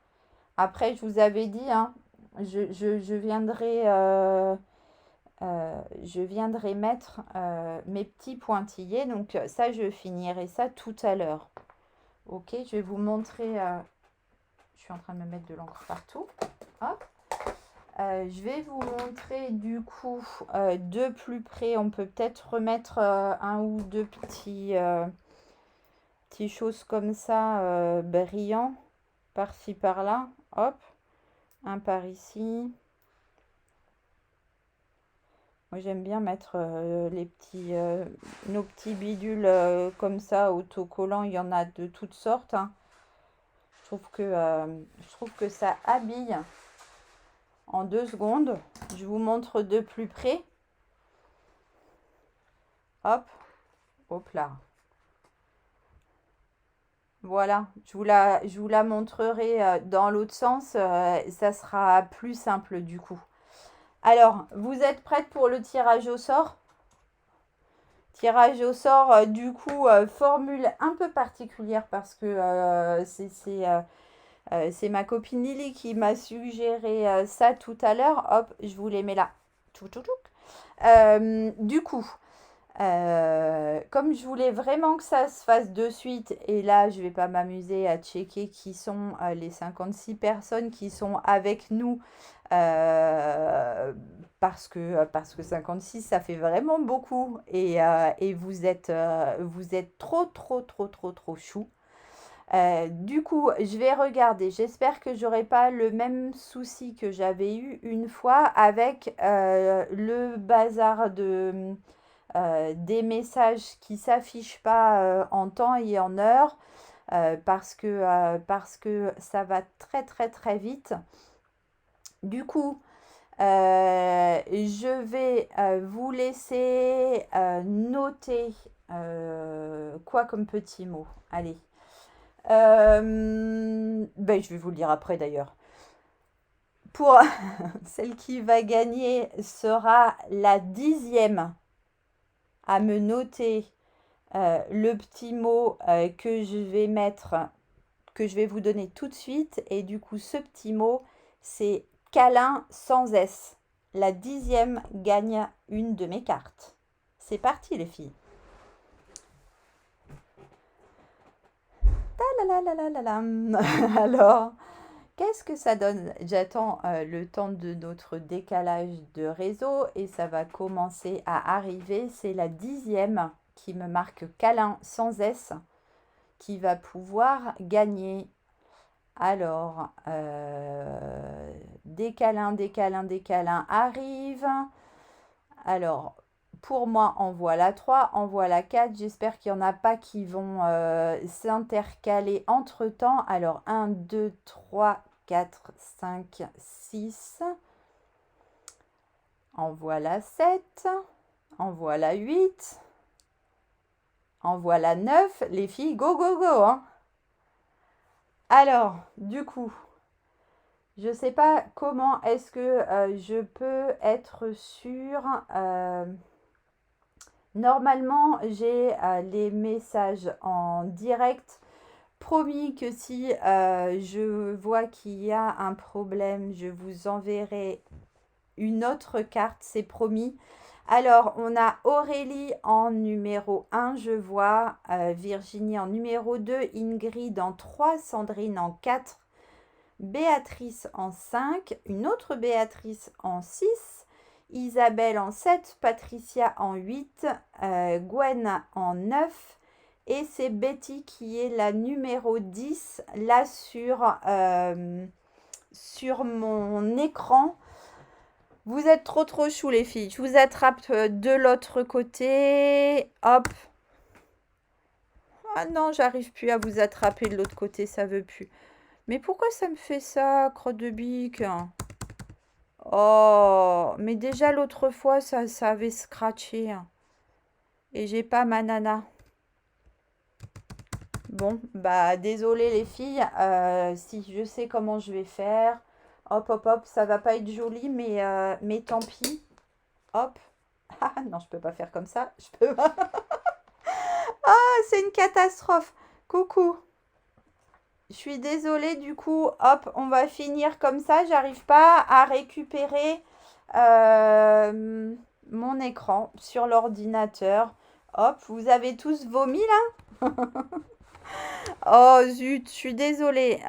Après, je vous avais dit, hein, je viendrai mettre mes petits pointillés. Donc ça, je finirai ça tout à l'heure. Ok, je vais vous montrer. Je suis en train de me mettre de l'encre partout. Hop. Je vais vous montrer du coup de plus près. On peut peut-être remettre un ou deux petits choses comme ça, brillants, par-ci, par-là. Hop, un par ici. Moi, j'aime bien mettre nos petits bidules comme ça, autocollants. Il y en a de toutes sortes. Hein. Je trouve que ça habille en 2 secondes. Je vous montre de plus près. Hop, hop là. Voilà, je vous la montrerai dans l'autre sens. Ça sera plus simple du coup. Alors, vous êtes prête pour le tirage au sort? Tirage au sort, du coup, formule un peu particulière parce que c'est ma copine Lily qui m'a suggéré ça tout à l'heure. Hop, je vous les mets là. Tchouc, tchouc, tchouc. Du coup, comme je voulais vraiment que ça se fasse de suite, et là, je vais pas m'amuser à checker qui sont les 56 personnes qui sont avec nous, parce que 56, ça fait vraiment beaucoup, et vous êtes trop, trop, trop, trop, trop chou. Du coup, je vais regarder. J'espère que j'aurai pas le même souci que j'avais eu une fois avec le bazar des messages qui s'affichent pas en temps et en heure, parce que ça va très très très vite. Du coup, je vais vous laisser noter quoi comme petit mot. Allez. Ben, je vais vous le dire après d'ailleurs. Pour celle qui va gagner sera la 10e à me noter le petit mot que je vais mettre, que je vais vous donner tout de suite. Et du coup, ce petit mot, c'est câlin sans S. La 10e gagne une de mes cartes. C'est parti les filles. Alors, qu'est-ce que ça donne? J'attends le temps de notre décalage de réseau et ça va commencer à arriver. C'est la 10e qui me marque câlin sans S qui va pouvoir gagner. Alors, des câlins arrivent. Alors, pour moi, on voit la 3, on voit la 4. J'espère qu'il n'y en a pas qui vont s'intercaler entre-temps. Alors, 1, 2, 3, 4, 5, 6. On voit la 7. On voit la 8. On voit la 9. Les filles, go, go, go, hein. Alors, du coup, je ne sais pas comment est-ce que je peux être sûre. Normalement, j'ai les messages en direct. Promis que si je vois qu'il y a un problème, je vous enverrai une autre carte, c'est promis. Alors, on a Aurélie en numéro 1, je vois, Virginie en numéro 2, Ingrid en 3, Sandrine en 4, Béatrice en 5, une autre Béatrice en 6, Isabelle en 7, Patricia en 8, Gwen en 9, et c'est Betty qui est la numéro 10 là sur mon écran. Vous êtes trop trop chou les filles. Je vous attrape de l'autre côté. Hop. Ah non, j'arrive plus à vous attraper de l'autre côté, ça veut plus. Mais pourquoi ça me fait ça, crotte de bique? Oh, mais déjà l'autre fois, ça avait scratché. Et j'ai pas ma nana. Bon, bah désolé les filles. Si je sais comment je vais faire. Hop, hop, hop, ça va pas être joli, mais tant pis. Hop. Ah non, je peux pas faire comme ça. Je peux pas. Ah, c'est une catastrophe. Coucou. Je suis désolée, du coup, hop, on va finir comme ça. J'arrive pas à récupérer mon écran sur l'ordinateur. Hop, vous avez tous vomi là? Oh zut, je suis désolée.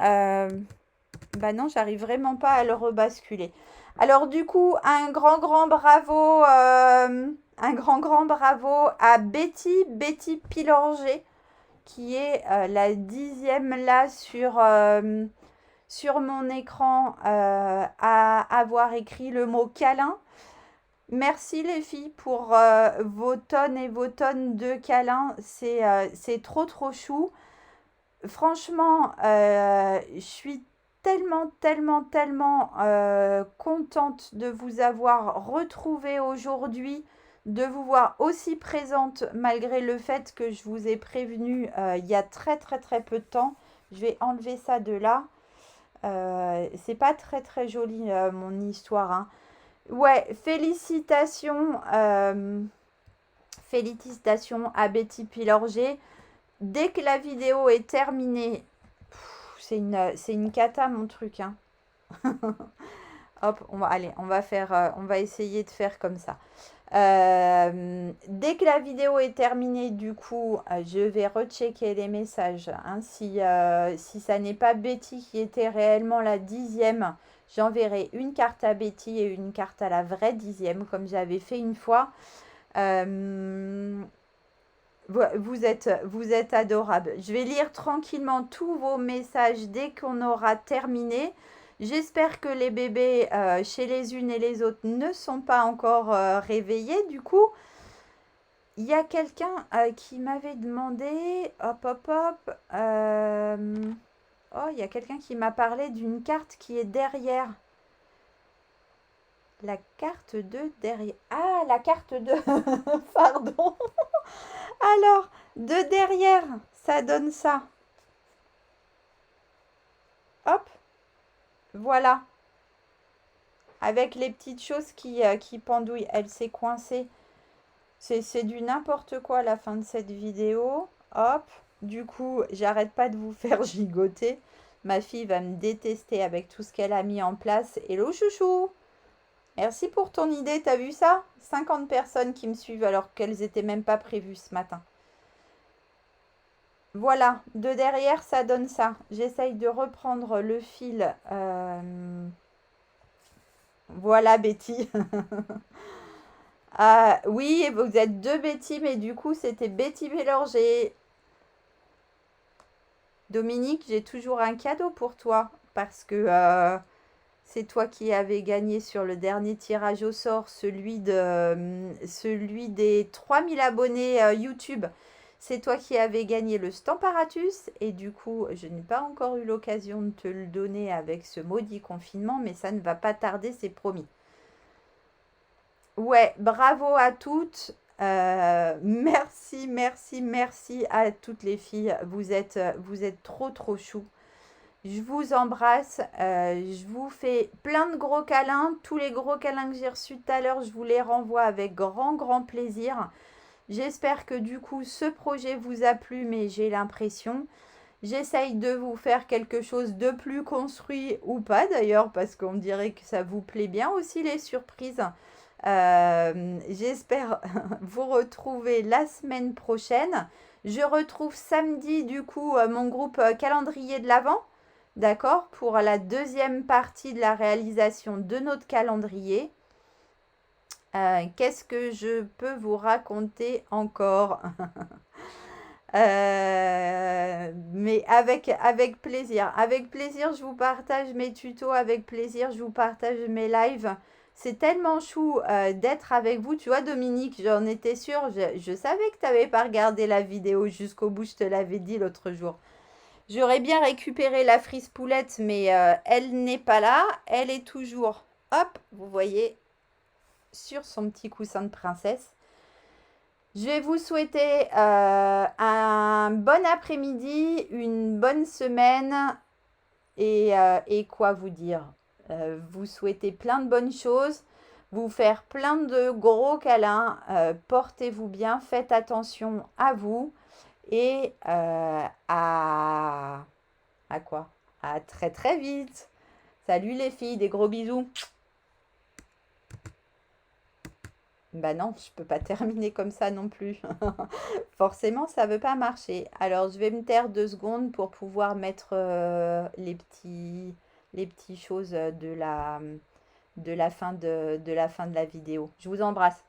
Bah non, j'arrive vraiment pas à le rebasculer. Alors du coup, un grand bravo à Betty Pilorger, qui est la 10e là sur mon écran à avoir écrit le mot câlin. Merci les filles pour vos tonnes et vos tonnes de câlins. C'est trop trop chou. Franchement, je suis tellement contente de vous avoir retrouvé aujourd'hui, de vous voir aussi présente malgré le fait que je vous ai prévenu il y a très peu de temps. Je vais enlever ça de là. C'est pas très joli mon histoire, hein. Ouais, félicitations. Félicitations à Betty Pilorget. Dès que la vidéo est terminée, c'est une cata mon truc, hein. Hop, on va essayer de faire comme ça. Dès que la vidéo est terminée, du coup, je vais rechecker les messages, hein. Si ça n'est pas Betty qui était réellement la 10e, j'enverrai une carte à Betty et une carte à la vraie 10e, comme j'avais fait une fois. Vous êtes adorables. Je vais lire tranquillement tous vos messages dès qu'on aura terminé. J'espère que les bébés chez les unes et les autres ne sont pas encore réveillés. Du coup, il y a quelqu'un qui m'avait demandé... Hop, hop, hop. Oh, il y a quelqu'un qui m'a parlé d'une carte qui est derrière. La carte de derrière. Ah, la carte de... Pardon. Alors, de derrière, ça donne ça. Hop, voilà. Avec les petites choses qui pendouillent. Elle s'est coincée. C'est du n'importe quoi à la fin de cette vidéo. Hop, du coup, j'arrête pas de vous faire gigoter. Ma fille va me détester avec tout ce qu'elle a mis en place. Hello chouchou! Merci pour ton idée, t'as vu ça? 50 personnes qui me suivent alors qu'elles n'étaient même pas prévues ce matin. Voilà, de derrière, ça donne ça. J'essaye de reprendre le fil. Voilà, Betty. Oui, vous êtes deux Betty, mais du coup, c'était Betty Bélanger. Dominique, j'ai toujours un cadeau pour toi parce que c'est toi qui avais gagné sur le dernier tirage au sort, celui des 3000 abonnés YouTube. C'est toi qui avais gagné le Stamparatus et du coup, je n'ai pas encore eu l'occasion de te le donner avec ce maudit confinement, mais ça ne va pas tarder, c'est promis. Ouais, bravo à toutes. Merci, merci, merci à toutes les filles. Vous êtes trop, trop chou. Je vous embrasse. Je vous fais plein de gros câlins. Tous les gros câlins que j'ai reçus tout à l'heure, je vous les renvoie avec grand, grand plaisir. J'espère que du coup, ce projet vous a plu, mais j'ai l'impression. J'essaye de vous faire quelque chose de plus construit ou pas d'ailleurs, parce qu'on dirait que ça vous plaît bien aussi les surprises. J'espère vous retrouver la semaine prochaine. Je retrouve samedi du coup mon groupe calendrier de l'Avent, d'accord, pour la deuxième partie de la réalisation de notre calendrier. Qu'est-ce que je peux vous raconter encore? Mais avec plaisir. Avec plaisir, je vous partage mes tutos. Avec plaisir, je vous partage mes lives. C'est tellement chou d'être avec vous. Tu vois, Dominique, j'en étais sûre. Je savais que tu n'avais pas regardé la vidéo jusqu'au bout. Je te l'avais dit l'autre jour. J'aurais bien récupéré la frise poulette, mais elle n'est pas là. Elle est toujours, hop, vous voyez, sur son petit coussin de princesse. Je vais vous souhaiter un bon après-midi, une bonne semaine et quoi vous dire, vous souhaiter plein de bonnes choses, vous faire plein de gros câlins, portez-vous bien, faites attention à vous et à quoi? À très très vite. Salut les filles, des gros bisous. Bah non, je peux pas terminer comme ça non plus. Forcément, ça veut pas marcher. Alors, je vais me taire 2 secondes pour pouvoir mettre les petits choses de la fin de la vidéo. Je vous embrasse.